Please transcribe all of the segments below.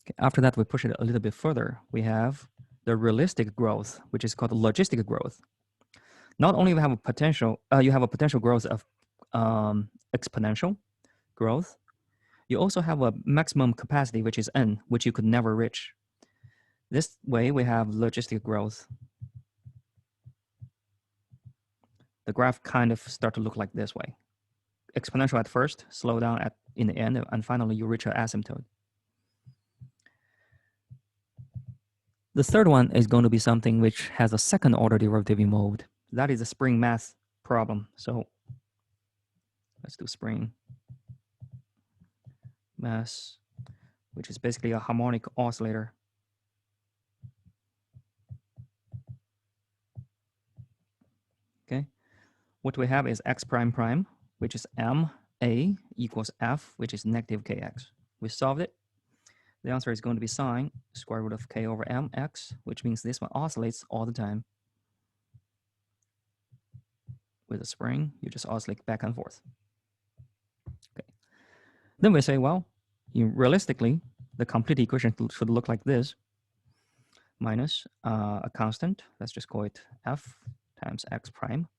Okay, after that, we push it a little bit further. We have the realistic growth, which is called logistic growth. Not only we have a potential, you have a potential growth of exponential growth, you also have a maximum capacity, which is n, which you could never reach. This way, we have logistic growth. The graph kind of start to look like this way. Exponential at first, slow down in the end, and finally you reach an asymptote. The third one is going to be something which has a second order derivative involved. That is a spring mass problem. So let's do spring mass, which is basically a harmonic oscillator. Okay, what we have is x prime prime, which is ma equals f, which is negative kx. We solved it. The answer is going to be sine square root of k over mx, which means this one oscillates all the time. With a spring, you just oscillate back and forth. Okay. Then we say, well, realistically, the complete equation should look like this. Minus a constant, let's just call it f times x prime.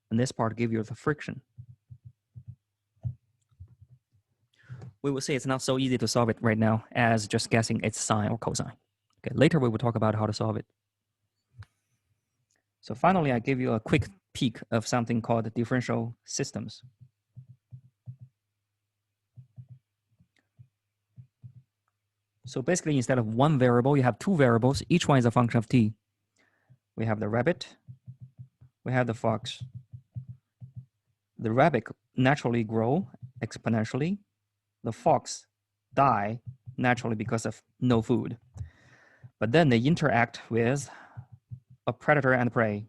And this part gives you the friction. We will say it's not so easy to solve it right now as just guessing its sine or cosine. Okay, later we will talk about how to solve it. So finally, I give you a quick peek of something called differential systems. So basically, instead of one variable, you have two variables. Each one is a function of t. We have the rabbit. We have the fox. The rabbit naturally grow exponentially. The fox die naturally because of no food. But then they interact with a predator and prey.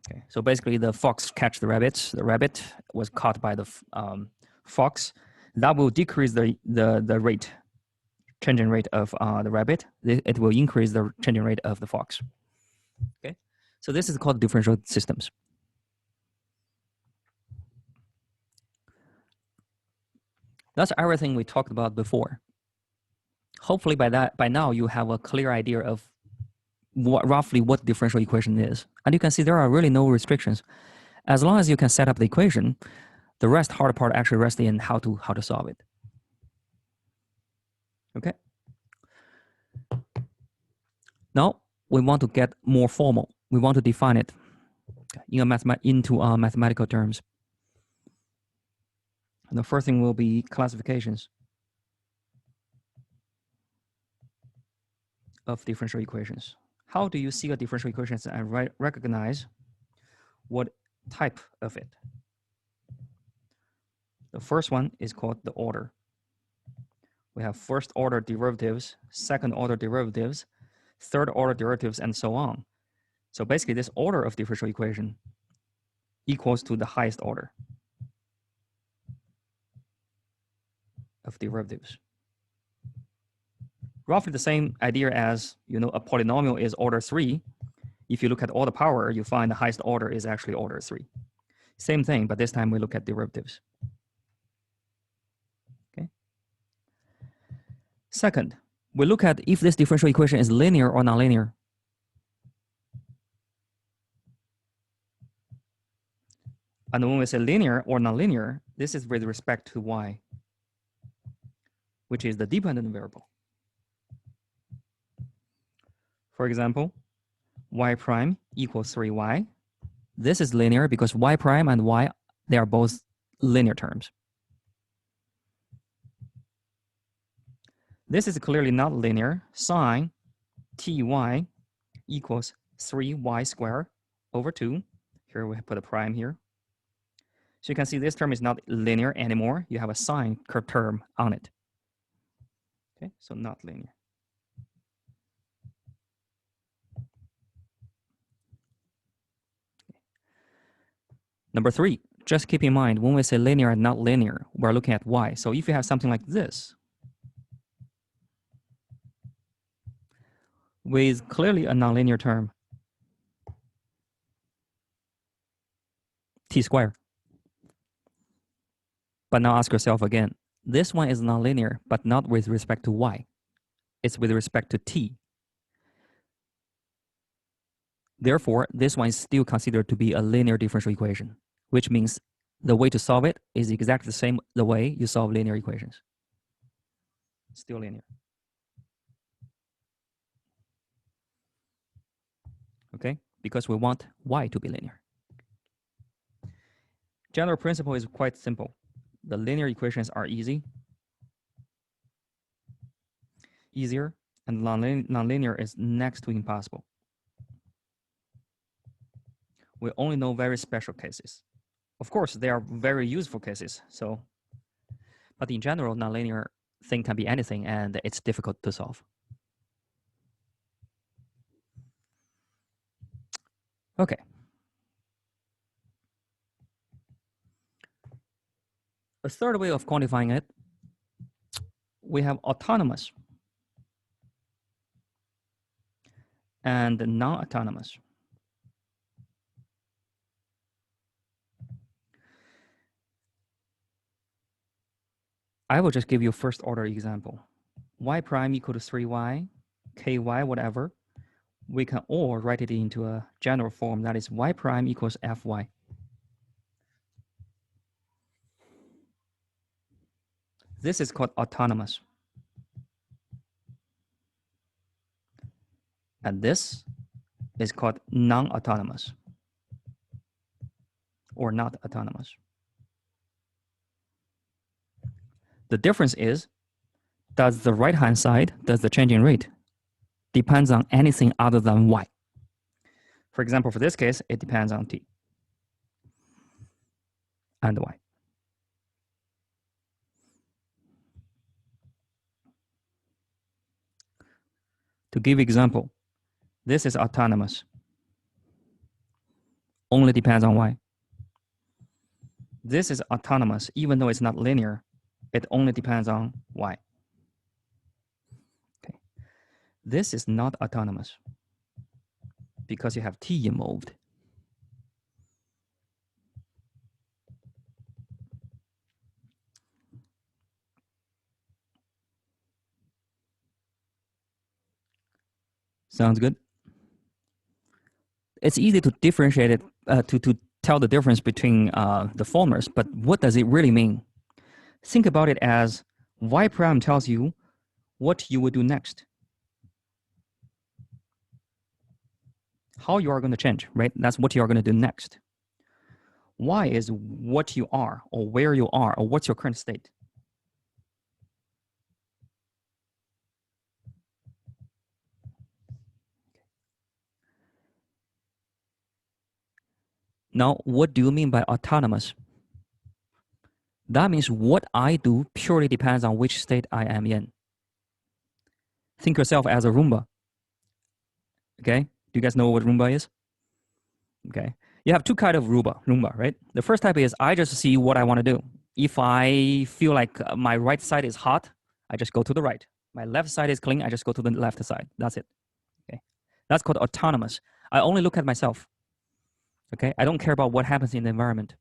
Okay, so basically the fox catch the rabbits. The rabbit was caught by the fox. That will decrease the rate, changing rate of the rabbit. It will increase the changing rate of the fox. Okay, so this is called differential systems. That's everything we talked about before. Hopefully by now you have a clear idea of roughly what differential equation is. And you can see there are really no restrictions. As long as you can set up the equation, the hard part actually rests in how to solve it. Okay. Now we want to get more formal. We want to define it into mathematical terms. And the first thing will be classifications of differential equations. How do you see a differential equation and recognize what type of it? The first one is called the order. We have first order derivatives, second order derivatives, third order derivatives, and so on. So basically this order of differential equation equals to the highest order of derivatives. Roughly the same idea as, a polynomial is order 3. If you look at all the power, you find the highest order is actually order 3. Same thing, but this time we look at derivatives. Okay. Second, we look at if this differential equation is linear or nonlinear. And when we say linear or nonlinear, this is with respect to y, which is the dependent variable. For example, y prime equals 3y. This is linear because y prime and y, they are both linear terms. This is clearly not linear. Sine ty equals 3y squared over 2. Here we put a prime here. So you can see this term is not linear anymore. You have a sine curve term on it. Okay, so not linear. Number 3, just keep in mind, when we say linear and not linear, we're looking at y. So if you have something like this, with clearly a nonlinear term, t squared. But now ask yourself again, this one is nonlinear, but not with respect to y. It's with respect to t. Therefore, this one is still considered to be a linear differential equation, which means the way to solve it is exactly the same the way you solve linear equations. Still linear. Okay? Because we want y to be linear. General principle is quite simple. The linear equations are easier, and nonlinear is next to impossible. We only know very special cases. Of course, they are very useful cases. But in general, nonlinear thing can be anything, and it's difficult to solve. Okay. A third way of quantifying it, we have autonomous and non-autonomous. I will just give you a first order example. Y prime equal to 3y, ky, whatever. We can all write it into a general form, that is y prime equals fy. This is called autonomous. And this is called non-autonomous or not autonomous. The difference is, does the right-hand side, does the changing rate depends on anything other than y? For example, for this case, it depends on t and y. To give example, this is autonomous. Only depends on y. This is autonomous, even though it's not linear. It only depends on y. Okay. This is not autonomous because you have t involved. Sounds good? It's easy to differentiate it, to tell the difference between the formers, but what does it really mean? Think about it as y prime tells you what you will do next. How you are going to change, right? That's what you are going to do next. Y is what you are, or where you are, or what's your current state. Now, what do you mean by autonomous? That means what I do purely depends on which state I am in. Think yourself as a Roomba. Okay? Do you guys know what Roomba is? Okay. You have two kinds of Roomba, right? The first type is I just see what I want to do. If I feel like my right side is hot, I just go to the right. My left side is clean, I just go to the left side. That's it. Okay. That's called autonomous. I only look at myself. Okay. I don't care about what happens in the environment.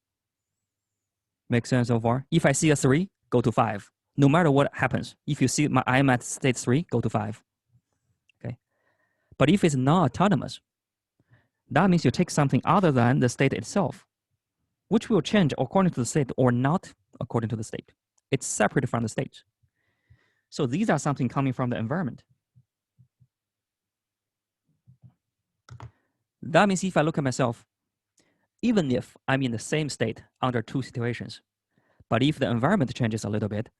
Make sense so far? If I see a 3, go to 5. No matter what happens. If you see I'm at state 3, go to 5. Okay. But if it's non-autonomous, that means you take something other than the state itself, which will change according to the state or not according to the state. It's separate from the state. So these are something coming from the environment. That means if I look at myself, even if I'm in the same state under two situations, but if the environment changes a little bit,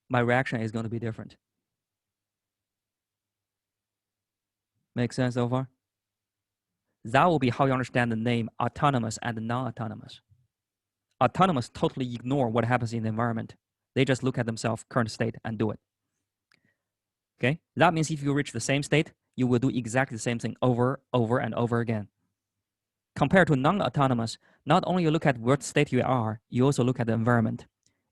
my reaction is going to be different. Make sense so far? That will be how you understand the name autonomous and non-autonomous. Autonomous totally ignore what happens in the environment. They just look at themselves, current state, and do it. Okay? That means if you reach the same state, you will do exactly the same thing over and over again. Compared to non-autonomous, not only you look at what state you are, you also look at the environment.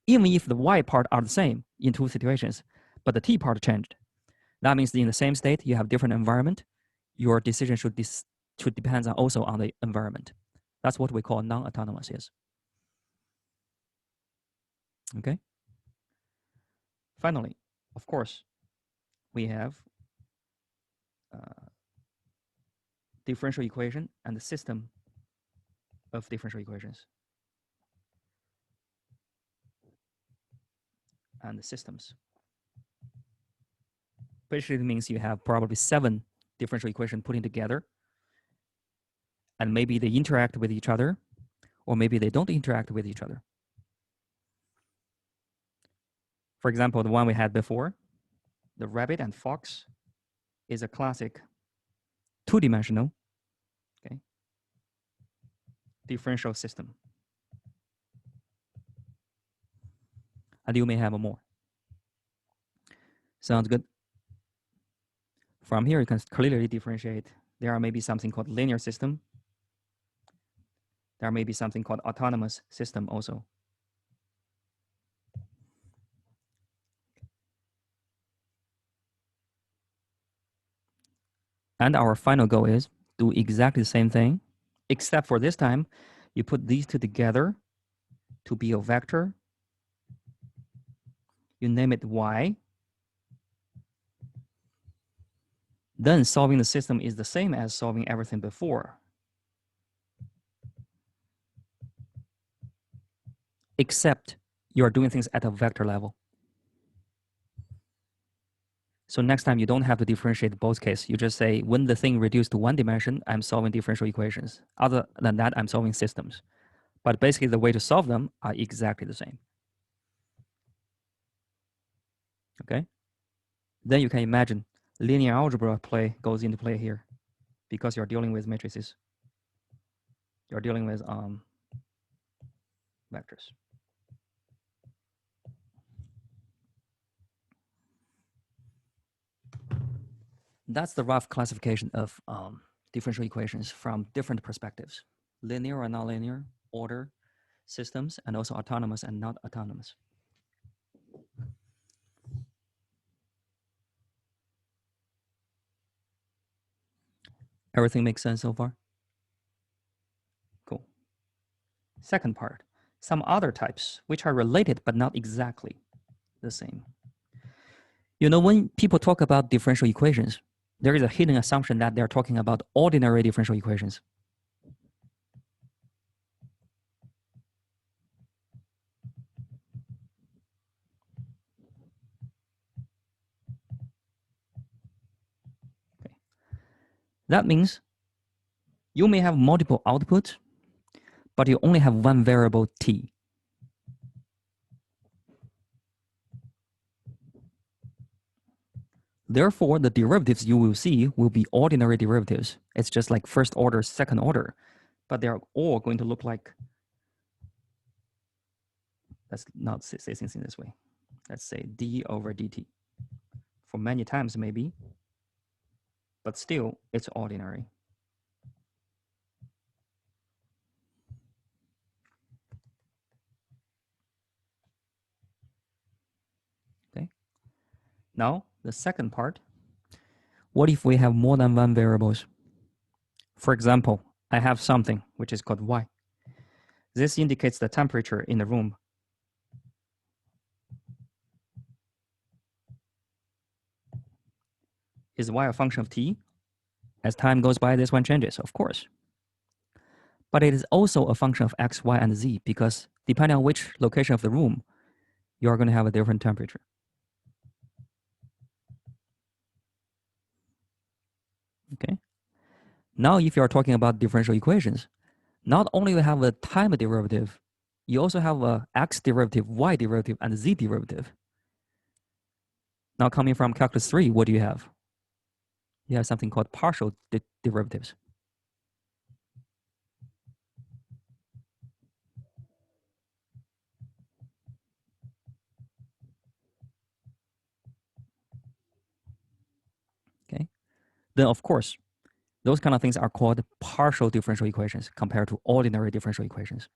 Even if the y part are the same in two situations, but the t part changed. That means in the same state, you have different environment. Your decision should depend also on the environment. That's what we call non-autonomous is. Okay. Finally, of course, we have uh, differential equation and the system of differential equations and the systems. Basically, it means you have probably 7 differential equations putting together, and maybe they interact with each other, or maybe they don't interact with each other. For example, the one we had before, the rabbit and fox, is a classic two-dimensional, okay, differential system. And you may have more. Sounds good. From here, you can clearly differentiate. There are maybe something called linear system. There may be something called autonomous system also. And our final goal is do exactly the same thing, except for this time, you put these two together to be a vector. You name it y. Then solving the system is the same as solving everything before, except you are doing things at a vector level. So next time you don't have to differentiate both cases. You just say, when the thing reduced to one dimension, I'm solving differential equations. Other than that, I'm solving systems. But basically the way to solve them are exactly the same. Okay? Then you can imagine linear algebra goes into play here because you're dealing with matrices. You're dealing with vectors. That's the rough classification of differential equations from different perspectives: linear or nonlinear, order, systems, and also autonomous and not autonomous. Everything makes sense so far? Cool. Second part, some other types which are related but not exactly the same. You know, when people talk about differential equations, there is a hidden assumption that they're talking about ordinary differential equations. Okay. That means you may have multiple outputs, but you only have one variable t. Therefore, the derivatives you will see will be ordinary derivatives. It's just like first order, second order, but they're all going to look like, let's not say things in this way. Let's say d over dt. For many times maybe, but still it's ordinary. Okay. Now, the second part, what if we have more than one variables? For example, I have something which is called y. This indicates the temperature in the room. Is y a function of t? As time goes by, this one changes, of course. But it is also a function of x, y, and z because depending on which location of the room, you are going to have a different temperature. Okay. Now, if you are talking about differential equations, not only you have a time derivative, you also have a x derivative, y derivative, and z derivative. Now, coming from calculus 3, what do you have? You have something called partial derivatives. Okay. Then, of course, those kind of things are called partial differential equations compared to ordinary differential equations.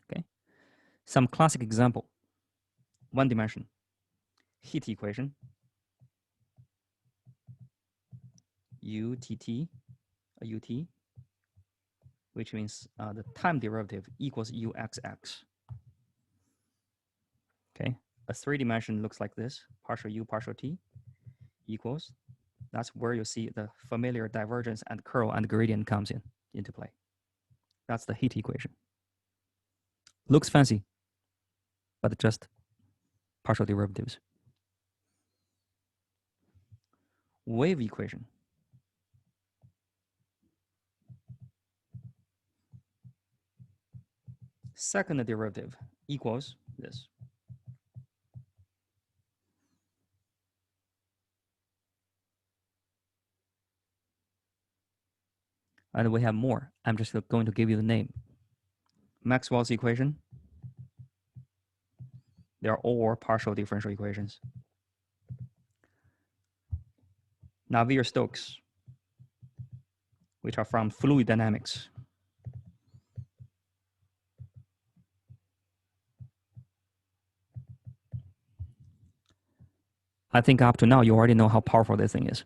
Okay. Some classic example, one dimension, heat equation. UTT, UT, which means the time derivative equals UXX. Okay, a 3D looks like this, partial U, partial T equals. That's where you see the familiar divergence and curl and gradient comes into play. That's the heat equation. Looks fancy, but just partial derivatives. Wave equation. Second derivative equals this. And we have more. I'm just going to give you the name. Maxwell's equation. They are all partial differential equations. Navier-Stokes, which are from fluid dynamics. I think up to now, you already know how powerful this thing is.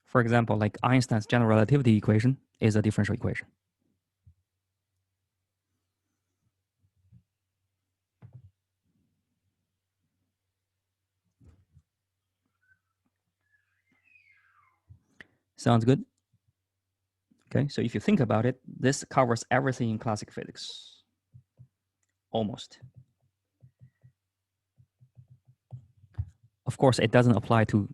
For example, like Einstein's general relativity equation is a differential equation. Sounds good? Okay, so if you think about it, this covers everything in classic physics. Almost. Of course, it doesn't apply to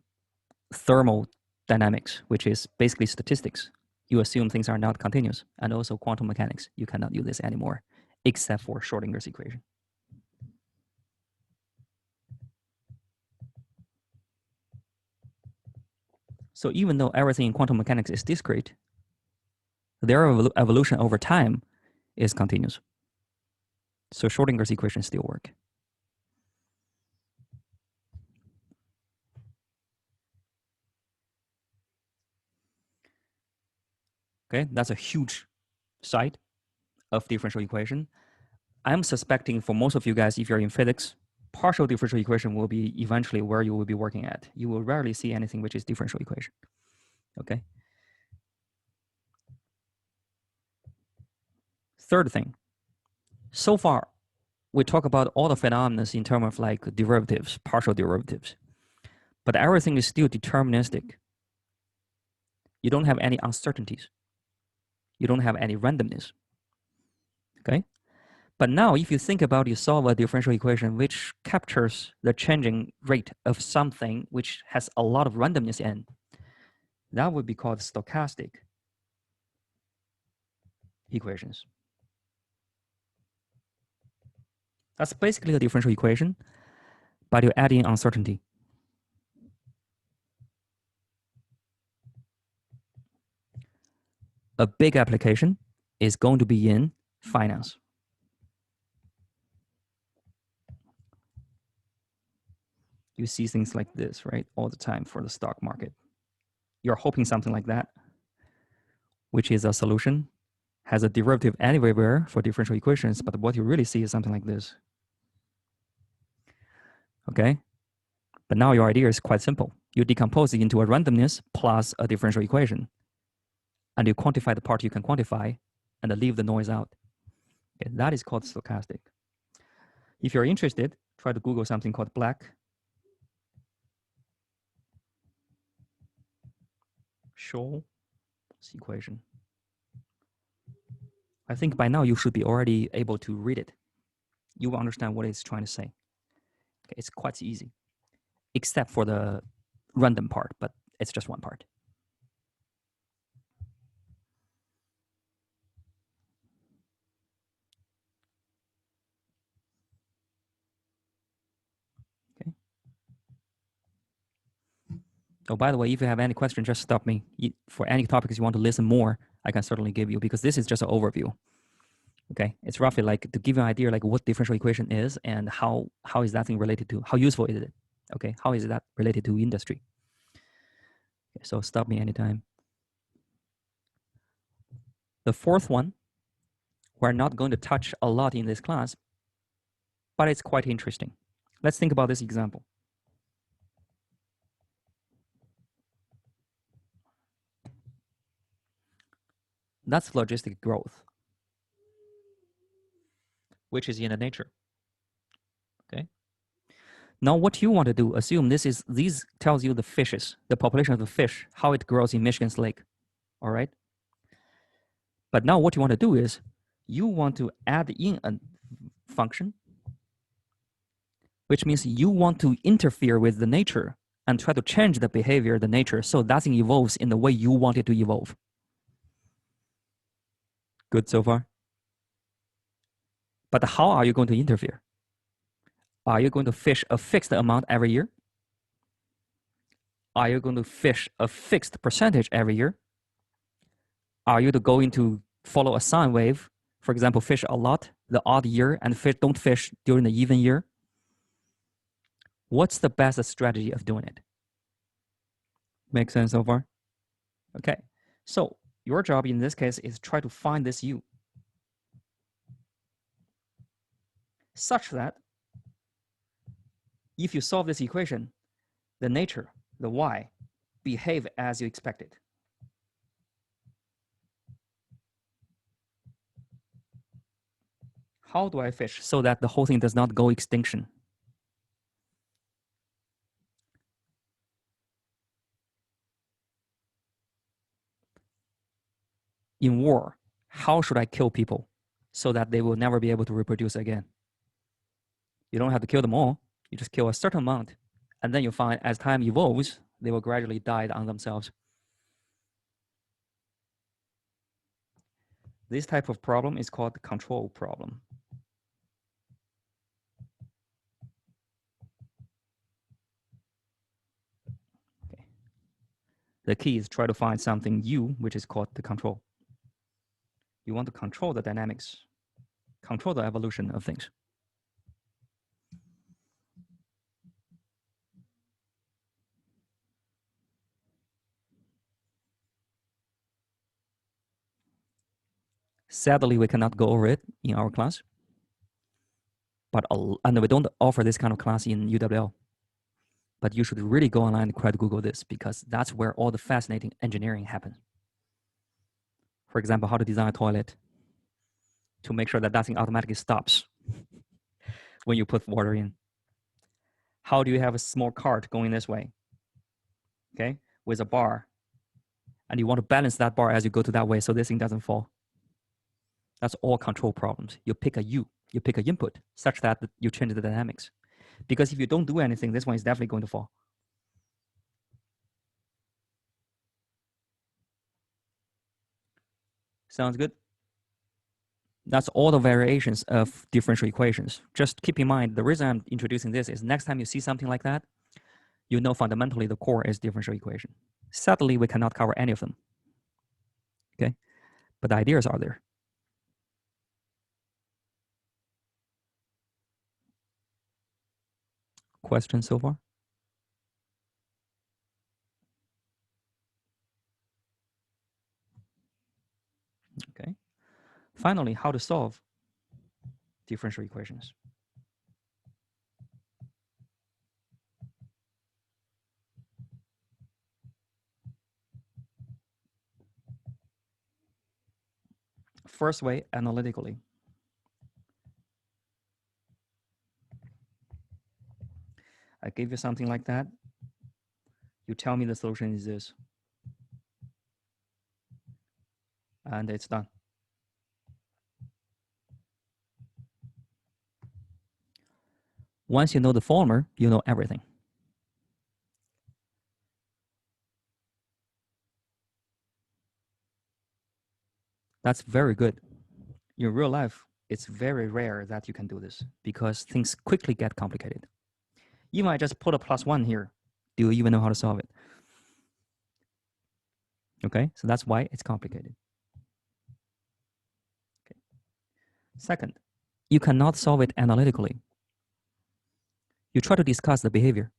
thermodynamics, which is basically statistics. You assume things are not continuous, and also quantum mechanics. You cannot use this anymore, except for Schrödinger's equation. So even though everything in quantum mechanics is discrete, their evolution over time is continuous. So Schrödinger's equations still work. Okay, that's a huge side of differential equation. I'm suspecting for most of you guys, if you're in physics, partial differential equation will be eventually where you will be working at. You will rarely see anything which is differential equation. Okay. Third thing, so far, we talk about all the phenomena in terms of like derivatives, partial derivatives, but everything is still deterministic. You don't have any uncertainties. You don't have any randomness. Okay. But now, if you think about, you solve a differential equation which captures the changing rate of something which has a lot of randomness in, that would be called stochastic equations. That's basically a differential equation, but you add in uncertainty. A big application is going to be in finance. You see things like this, right, all the time for the stock market. You're hoping something like that, which is a solution, has a derivative anywhere for differential equations, but what you really see is something like this. Okay? But now your idea is quite simple. You decompose it into a randomness plus a differential equation, and you quantify the part you can quantify and leave the noise out. Okay, that is called stochastic. If you're interested, try to Google something called Black Scholl's equation. I think by now you should be already able to read it. You will understand what it's trying to say. Okay, it's quite easy, except for the random part, but it's just one part. Okay. Oh, by the way, if you have any questions, just stop me. For any topics you want to listen more, I can certainly give you, because this is just an overview. Okay, it's roughly like to give you an idea like what differential equation is and how is that thing related to, how useful is it? Okay, how is that related to industry? Okay, so stop me anytime. The fourth one, we're not going to touch a lot in this class, but it's quite interesting. Let's think about this example. That's logistic growth, which is in the nature. Okay. Now, what you want to do? Assume these tells you the population of the fish, how it grows in Michigan's lake. All right. But now, what you want to do is you want to add in a function, which means you want to interfere with the nature and try to change the behavior of the nature so that thing evolves in the way you want it to evolve. Good so far? But how are you going to interfere? Are you going to fish a fixed amount every year? Are you going to fish a fixed percentage every year? Are you going to follow a sine wave? For example, fish a lot the odd year and don't fish during the even year? What's the best strategy of doing it? Make sense so far? Okay. So your job in this case is try to find this u such that if you solve this equation, the nature, the y, behave as you expected. How do I fish so that the whole thing does not go extinction? In war, how should I kill people so that they will never be able to reproduce again? You don't have to kill them all. You just kill a certain amount. And then you find as time evolves, they will gradually die on themselves. This type of problem is called the control problem. Okay. The key is try to find something u, which is called the control. You want to control the dynamics, control the evolution of things. Sadly, we cannot go over it in our class, and we don't offer this kind of class in UWL. But you should really go online and try to Google this because that's where all the fascinating engineering happens. For example, how to design a toilet to make sure that that thing automatically stops when you put water in. How do you have a small cart going this way, okay, with a bar, and you want to balance that bar as you go to that way so this thing doesn't fall? That's all control problems. You pick a U, you pick an input such that you change the dynamics. Because if you don't do anything, this one is definitely going to fall. Sounds good? That's all the variations of differential equations. Just keep in mind, the reason I'm introducing this is next time you see something like that, you know fundamentally the core is differential equation. Sadly, we cannot cover any of them. Okay, but the ideas are there. Questions so far? Okay. Finally, how to solve differential equations. First way, analytically. I give you something like that. You tell me the solution is this. And it's done. Once you know the former, you know everything. That's very good. In real life, it's very rare that you can do this because things quickly get complicated. Even I just put a +1 here. Do you even know how to solve it? Okay, so that's why it's complicated. Okay. Second, you cannot solve it analytically. You try to discuss the behavior.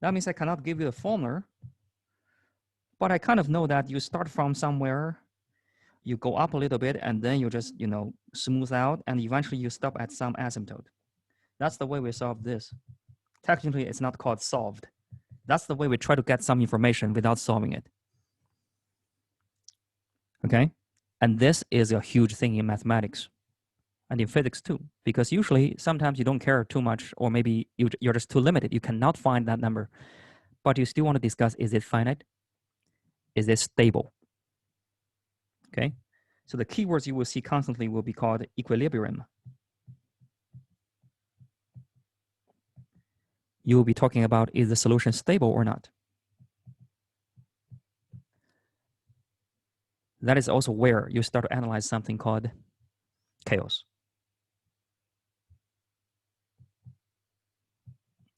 That means I cannot give you a formula, but I kind of know that you start from somewhere, you go up a little bit, and then you just, smooth out, and eventually you stop at some asymptote. That's the way we solve this. Technically, it's not called solved. That's the way we try to get some information without solving it. Okay? And this is a huge thing in mathematics and in physics too, because usually sometimes you don't care too much, or maybe you're just too limited. You cannot find that number, but you still want to discuss, is it finite? Is it stable? Okay? So the keywords you will see constantly will be called equilibrium. You will be talking about, is the solution stable or not? That is also where you start to analyze something called chaos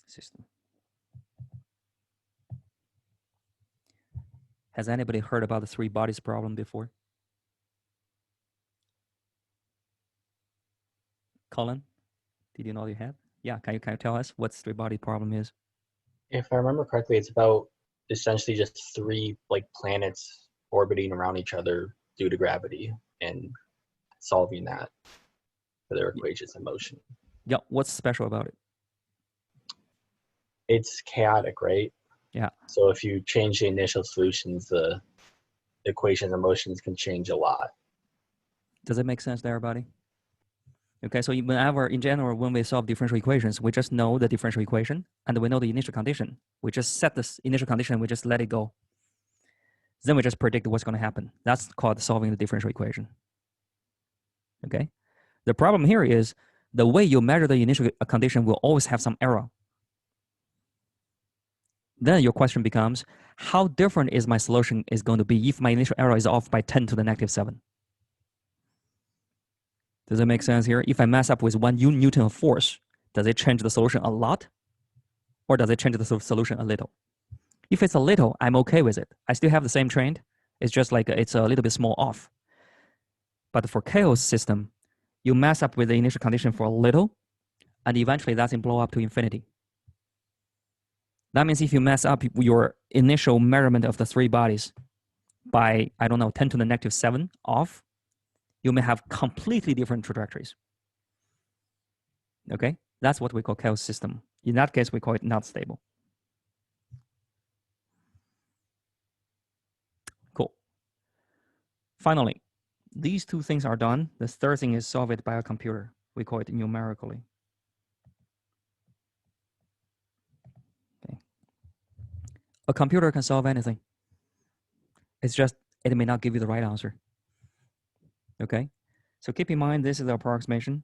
system. Has anybody heard about the three bodies problem before? Colin, did you know you had? Yeah, can you tell us what three body problem is? If I remember correctly, it's about essentially just three planets orbiting around each other due to gravity and solving that for their equations of motion. Yeah, what's special about it? It's chaotic, right? Yeah. So if you change the initial solutions, the equations of motions can change a lot. Does it make sense to everybody? Okay, so whenever, in general, when we solve differential equations, we just know the differential equation and we know the initial condition. We just set this initial condition, we just let it go. Then we just predict what's going to happen. That's called solving the differential equation. Okay? The problem here is the way you measure the initial condition will always have some error. Then your question becomes, how different is my solution is going to be if my initial error is off by 10 to the negative 7? Does it make sense here? If I mess up with 1 Newton of force, does it change the solution a lot? Or does it change the solution a little? If it's a little, I'm okay with it. I still have the same trend. It's just like it's a little bit small off. But for chaos system, you mess up with the initial condition for a little, and eventually that's going to blow up to infinity. That means if you mess up your initial measurement of the three bodies by, I don't know, 10 to the negative 7 off, you may have completely different trajectories. Okay? That's what we call chaos system. In that case, we call it not stable. Cool. Finally, these two things are done. The third thing is solve it by a computer. We call it numerically. Okay. A computer can solve anything. It's just, it may not give you the right answer. Okay? So keep in mind, this is the approximation.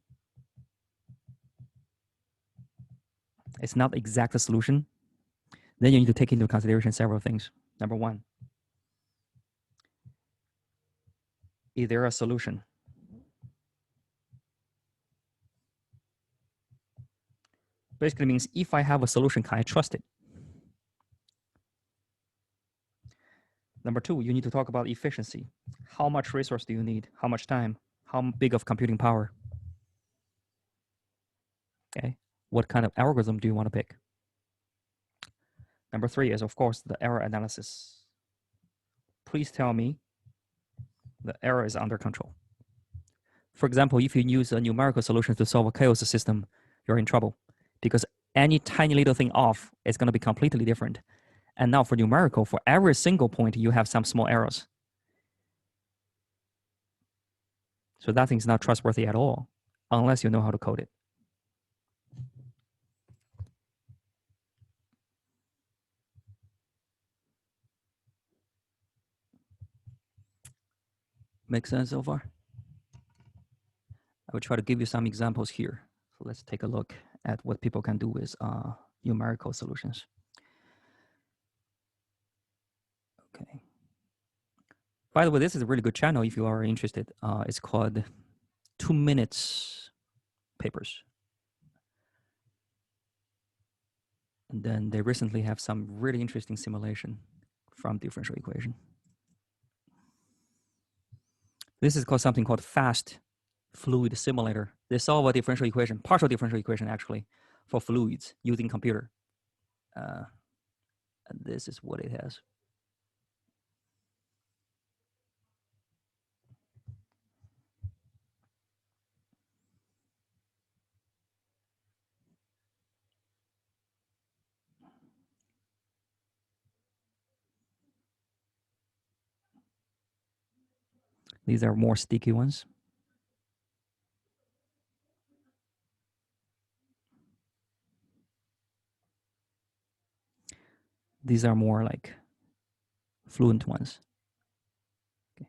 It's not the exact solution. Then you need to take into consideration several things. Number one, is there a solution? Basically means if I have a solution, can I trust it? Number two, you need to talk about efficiency. How much resource do you need? How much time? How big of computing power? Okay. What kind of algorithm do you want to pick? Number three is, of course, the error analysis. Please tell me the error is under control. For example, if you use a numerical solution to solve a chaos system, you're in trouble because any tiny little thing off is going to be completely different. And now for numerical, for every single point, you have some small errors. So that thing's not trustworthy at all unless you know how to code it. Make sense so far? I will try to give you some examples here. So let's take a look at what people can do with numerical solutions. Okay. By the way, this is a really good channel if you are interested. It's called 2 Minutes Papers. And then they recently have some really interesting simulation from differential equation. This is called something called fast fluid simulator. They solve a differential equation, partial differential equation actually, for fluids using computer. And this is what it has. These are more sticky ones. These are more like fluent ones. Okay.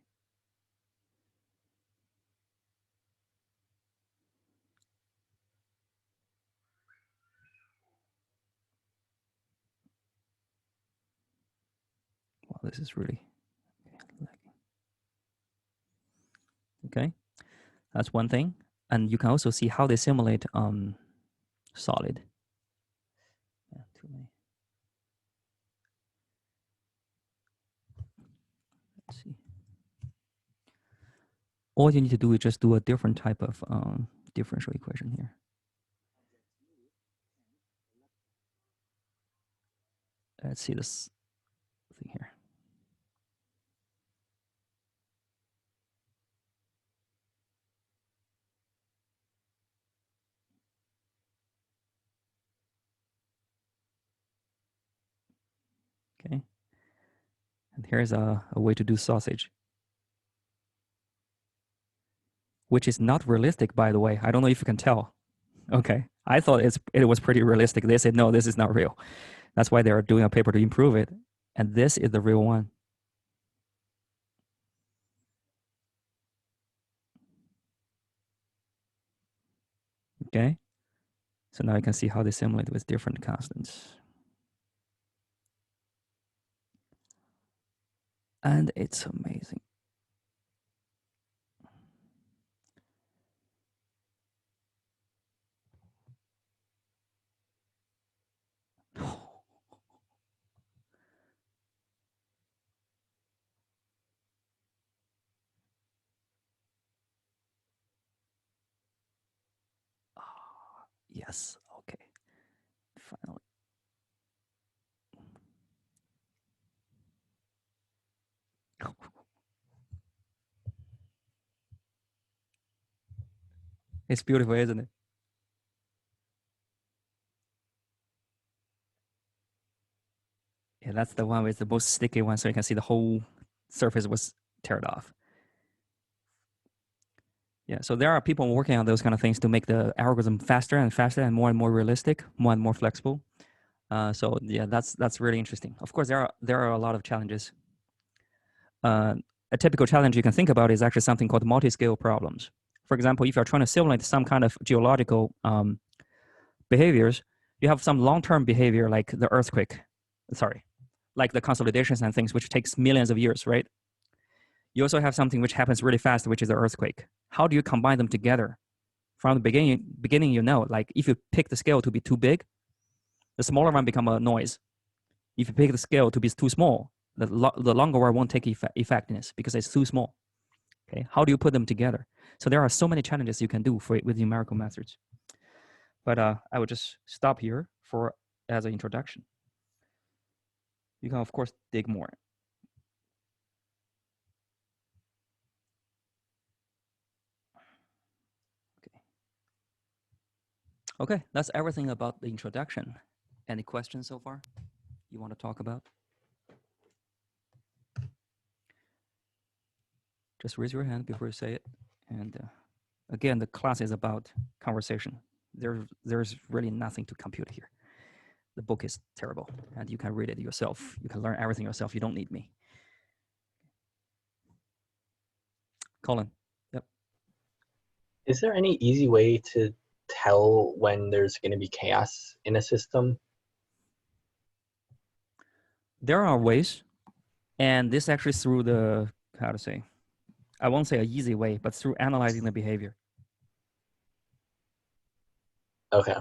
Wow, this is really okay. That's one thing, and you can also see how they simulate solid. Yeah, too many. Let's see. All you need to do is just do a different type of differential equation here. Let's see this thing here. Okay. And here's a way to do sausage, which is not realistic, by the way. I don't know if you can tell. Okay. I thought it was pretty realistic. They said, no, this is not real. That's why they're doing a paper to improve it. And this is the real one. Okay. So now you can see how they simulate with different constants. And it's amazing. Yes. Okay. Finally. It's beautiful, isn't it? Yeah, that's the one with the most sticky one. So you can see the whole surface was teared off. Yeah, so there are people working on those kind of things to make the algorithm faster and faster and more realistic, more and more flexible. So yeah, that's really interesting. Of course, there are a lot of challenges. A typical challenge you can think about is actually something called multi-scale problems. For example, if you're trying to simulate some kind of geological behaviors, you have some long-term behavior like the earthquake, like the consolidations and things, which takes millions of years, right? You also have something which happens really fast, which is the earthquake. How do you combine them together? From the beginning, you know, like if you pick the scale to be too big, the smaller one become a noise. If you pick the scale to be too small, the longer one won't take effectiveness because it's too small. Okay, how do you put them together? So there are so many challenges you can do with numerical methods. But I would just stop here for as an introduction. You can of course dig more. Okay. Okay, that's everything about the introduction. Any questions so far you want to talk about? Just raise your hand before you say it. And again, the class is about conversation. There's really nothing to compute here. The book is terrible, and you can read it yourself. You can learn everything yourself. You don't need me. Colin. Yep. Is there any easy way to tell when there's going to be chaos in a system? There are ways, and this actually through the, how to say, I won't say an easy way, but through analyzing the behavior. Okay.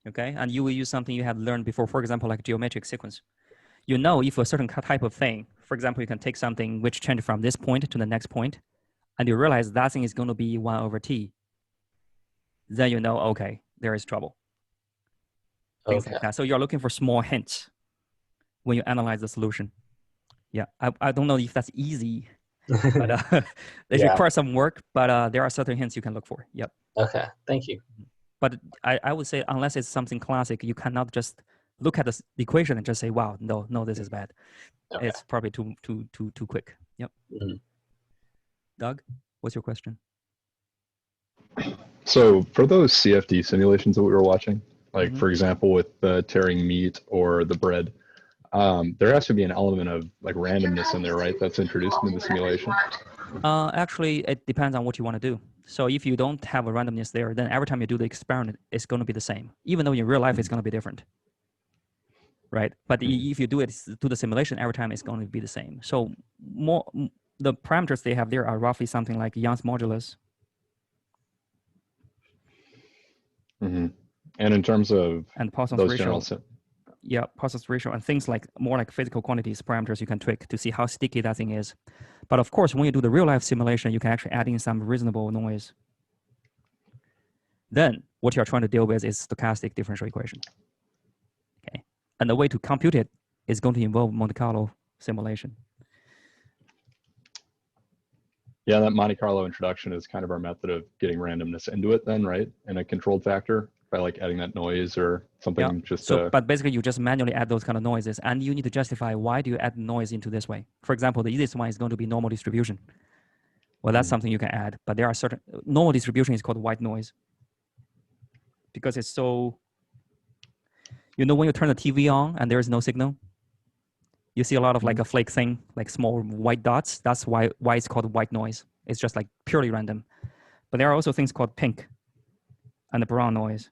Okay, and you will use something you had learned before, for example, like geometric sequence. You know if a certain type of thing, for example, you can take something which changes from this point to the next point, and you realize that thing is going to be 1 over t, then you know, okay, there is trouble. Things Okay. like that. So you're looking for small hints when you analyze the solution. Yeah, I don't know if that's easy, but it Yeah. requires some work, but there are certain hints you can look for. Yep. Okay. Thank you. But I would say unless it's something classic, you cannot just look at the equation and just say, wow, no, this is bad. Okay. It's probably too quick. Yep. Mm-hmm. Doug, what's your question? So for those CFD simulations that we were watching, like Mhm. for example with the tearing meat or the bread, there has to be an element of like randomness in there, right? That's introduced into the simulation. Actually, it depends on what you want to do. So if you don't have a randomness there, then every time you do the experiment, it's going to be the same, even though in real life it's going to be different, right? But if you do it to the simulation, every time it's going to be the same. So the parameters they have there are roughly something like Young's modulus. Mm-hmm. And in terms of and Poisson's those ratio, general, yeah, Poisson's ratio and things like more like physical quantities parameters you can tweak to see how sticky that thing is. But of course, when you do the real life simulation, you can actually add in some reasonable noise. Then what you're trying to deal with is stochastic differential equation. Okay, and the way to compute it is going to involve Monte Carlo simulation. yeah, that Monte Carlo introduction is kind of our method of getting randomness into it then, right? And a controlled factor by like adding that noise or something. Yeah. Just so, but basically you just manually add those kind of noises, and you need to justify why do you add noise into this way. For example, the easiest one is going to be normal distribution. Well, that's something you can add, but there are certain normal distribution is called white noise because it's so. When you turn the TV on and there is no signal, you see a lot of like a flake thing, like small white dots. That's why it's called white noise. It's just like purely random. But there are also things called pink and the brown noise.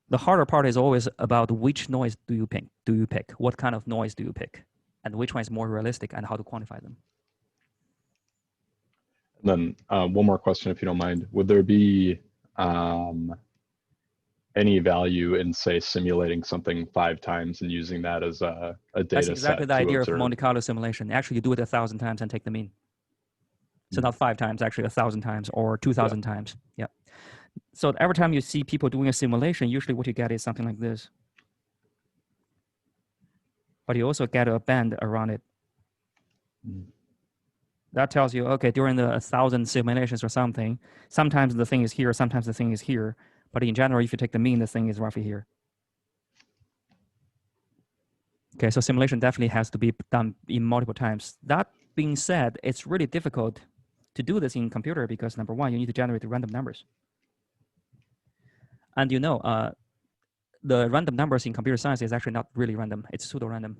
The harder part is always about which noise do you pick? What kind of noise do you pick? And which one is more realistic and how to quantify them. Then one more question, if you don't mind. Would there be any value in, say, simulating something 5 times and using that as a data That's exactly set the to idea observe? of Monte Carlo simulation. Actually, you do it 1,000 times and take the mean. So not 5 times, actually 1,000 times or 2,000 times. Yeah. So every time you see people doing a simulation, usually what you get is something like this. But you also get a band around it. That tells you, okay, during the 1,000 simulations or something, sometimes the thing is here, sometimes the thing is here. But in general, if you take the mean, the thing is roughly here. Okay, so simulation definitely has to be done in multiple times. That being said, it's really difficult to do this in computer because number one, you need to generate random numbers. And the random numbers in computer science is actually not really random. It's pseudo-random.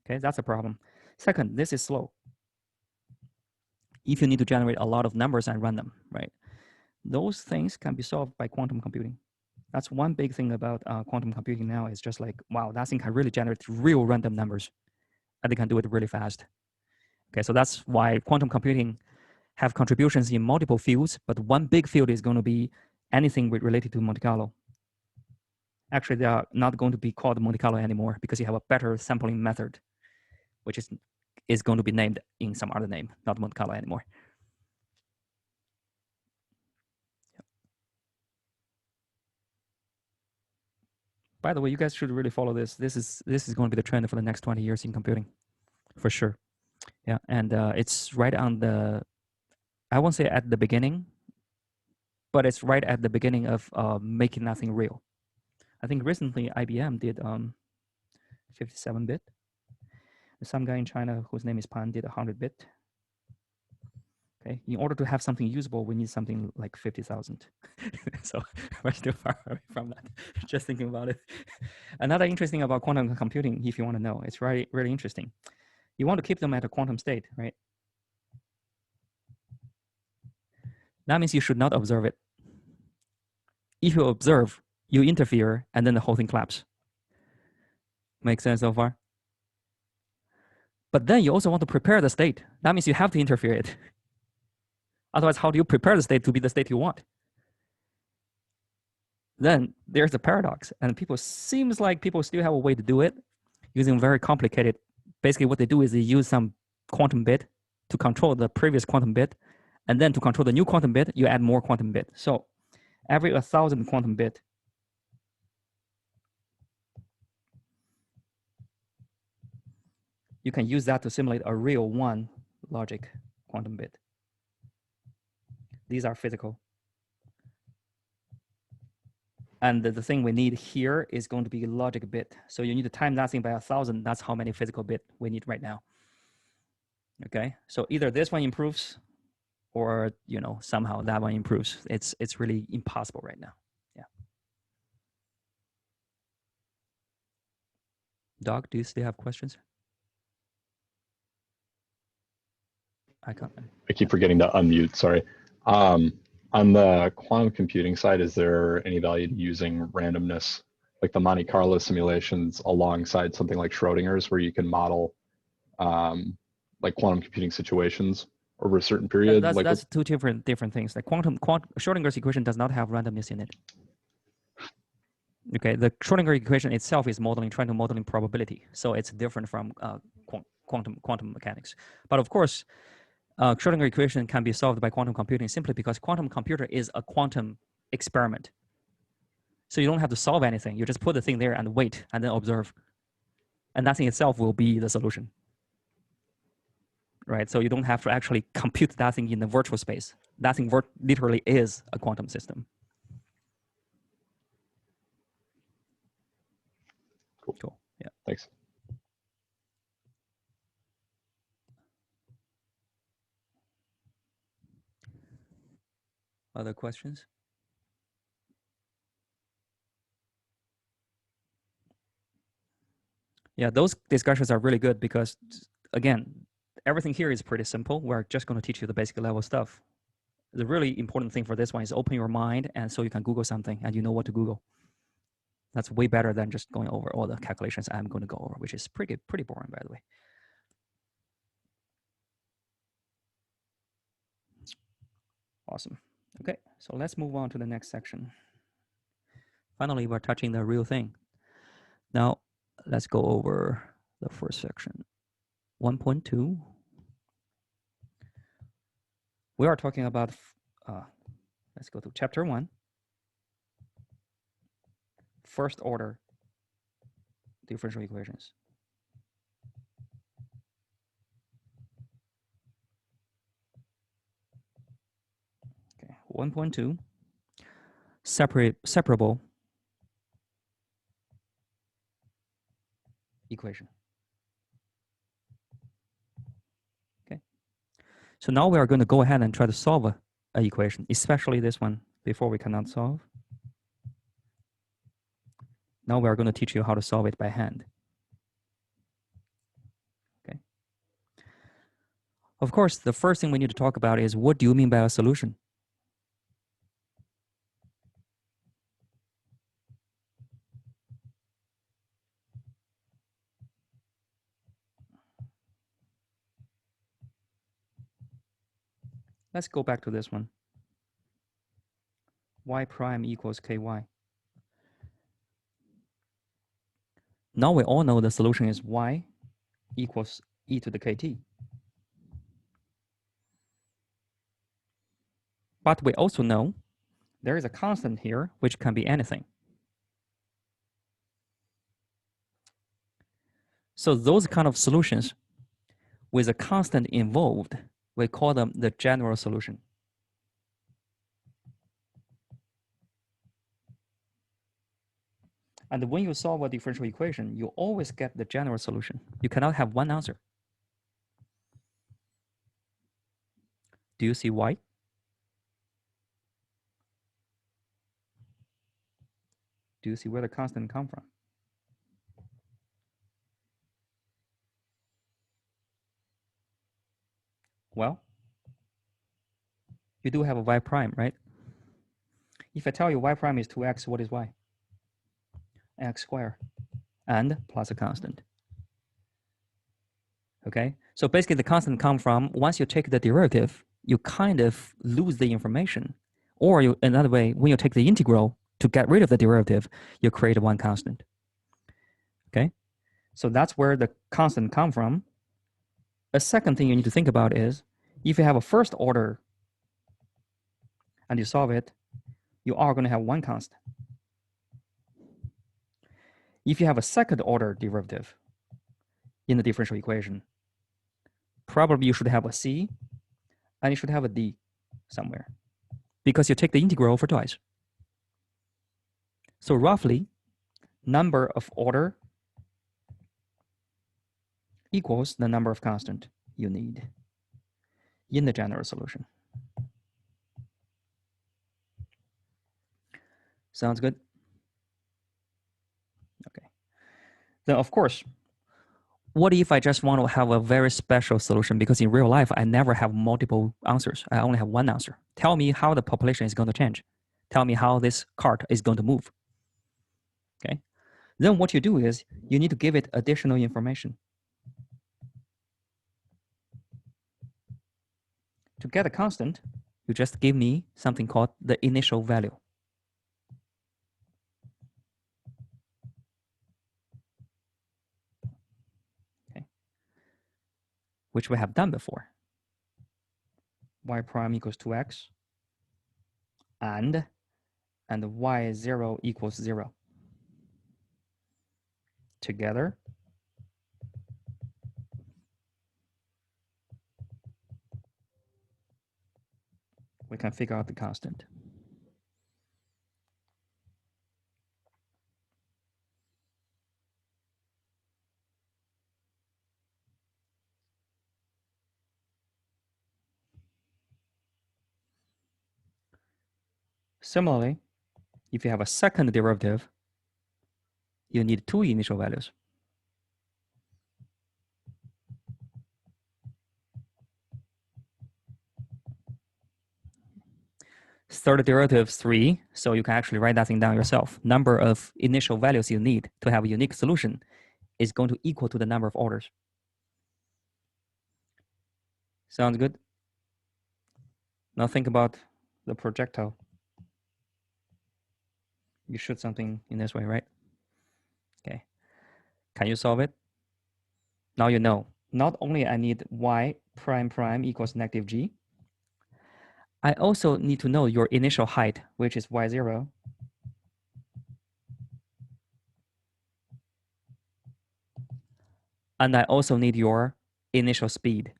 Okay, that's a problem. Second, this is slow. If you need to generate a lot of numbers and run them, right? Those things can be solved by quantum computing. That's one big thing about quantum computing now is just like, wow, that thing can really generate real random numbers and they can do it really fast. Okay, so that's why quantum computing have contributions in multiple fields, but one big field is going to be anything related to Monte Carlo. Actually, they are not going to be called Monte Carlo anymore because you have a better sampling method, which is going to be named in some other name, not Monte Carlo anymore. By the way, you guys should really follow this. This is going to be the trend for the next 20 years in computing, for sure. Yeah, and it's right on the, I won't say at the beginning, but it's right at the beginning of making nothing real. I think recently IBM did 57-bit. Some guy in China whose name is Pan did 100-bit. Okay, in order to have something usable, we need something like 50,000. So we're still far away from that. Just thinking about it. Another interesting thing about quantum computing, if you want to know, it's really, really interesting. You want to keep them at a quantum state, right? That means you should not observe it. If you observe, you interfere, and then the whole thing collapses. Make sense so far? But then you also want to prepare the state. That means you have to interfere it. Otherwise, how do you prepare the state to be the state you want? Then there's a paradox, and seems like people still have a way to do it using very complicated. Basically, what they do is they use some quantum bit to control the previous quantum bit, and then to control the new quantum bit, you add more quantum bit. So every 1,000 quantum bit, you can use that to simulate a real one logic quantum bit. These are physical. And the thing we need here is going to be logic bit. So you need to time that thing by 1,000. That's how many physical bit we need right now. Okay, so either this one improves, or somehow that one improves. It's really impossible right now. Yeah. Doc, do you still have questions? I can't. I keep forgetting to unmute, sorry. On the quantum computing side, is there any value to using randomness, like the Monte Carlo simulations alongside something like Schrodinger's, where you can model like quantum computing situations over a certain period? That's two different things. Like Schrodinger's equation does not have randomness in it. Okay, the Schrodinger equation itself is trying to modeling probability, so it's different from quantum mechanics. But of course, Schrodinger equation can be solved by quantum computing simply because quantum computer is a quantum experiment. So you don't have to solve anything. You just put the thing there and wait and then observe. And that thing itself will be the solution. Right? So you don't have to actually compute that thing in the virtual space. That thing literally is a quantum system. Cool. Yeah. Thanks. Other questions? Yeah, those discussions are really good because, again, everything here is pretty simple. We're just going to teach you the basic level stuff. The really important thing for this one is open your mind, and so you can Google something and you know what to Google. That's way better than just going over all the calculations I'm going to go over, which is pretty boring, by the way. Awesome. Okay, so let's move on to the next section. Finally, we're touching the real thing. Now, let's go over the first section. 1.2. We are talking about, let's go to chapter 1. First order differential equations. Okay, 1.2. Separable equation. Okay. So now we are going to go ahead and try to solve a equation, especially this one, before we cannot solve. Now we are going to teach you how to solve it by hand. Okay. Of course, the first thing we need to talk about is, what do you mean by a solution? Let's go back to this one. Y prime equals ky. Now we all know the solution is y equals e to the kt. But we also know there is a constant here, which can be anything. So those kind of solutions with a constant involved, we call them the general solution. And when you solve a differential equation, you always get the general solution. You cannot have one answer. Do you see why? Do you see where the constant come from? Well, you do have a y prime, right? If I tell you y prime is 2x, what is y? X squared and plus a constant. Okay, so basically the constant comes from, once you take the derivative, you kind of lose the information. Or another way, when you take the integral to get rid of the derivative, you create one constant. Okay, so that's where the constant comes from. A second thing you need to think about is, if you have a first order and you solve it, you are going to have one constant. If you have a second order derivative, in the differential equation. Probably you should have a C and you should have a D somewhere because you take the integral over twice. So roughly, number of order equals the number of constant you need in the general solution. Sounds good? Okay. Then of course, what if I just want to have a very special solution? Because in real life, I never have multiple answers. I only have one answer. Tell me how the population is going to change. Tell me how this cart is going to move. Okay. Then what you do is you need to give it additional information. To get a constant, you just give me something called the initial value. Okay. Which we have done before. Y prime equals 2x and y0 equals 0. Together, we can figure out the constant. Similarly, if you have a second derivative, you need two initial values. Third derivative is 3, so you can actually write that thing down yourself. Number of initial values you need to have a unique solution is going to equal to the number of orders. Sounds good? Now think about the projectile. You shoot something in this way, right? Okay. Can you solve it? Now you know. Not only I need y prime prime equals negative g, I also need to know your initial height, which is y0. And I also need your initial speed.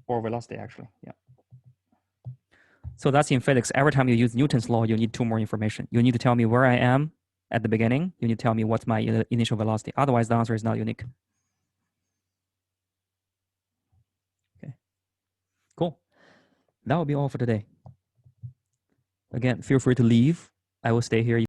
Or velocity, actually, yeah. So that's in physics. Every time you use Newton's law, you need two more information. You need to tell me where I am at the beginning. You need to tell me what's my initial velocity. Otherwise, the answer is not unique. Okay, cool. That will be all for today. Again, feel free to leave. I will stay here.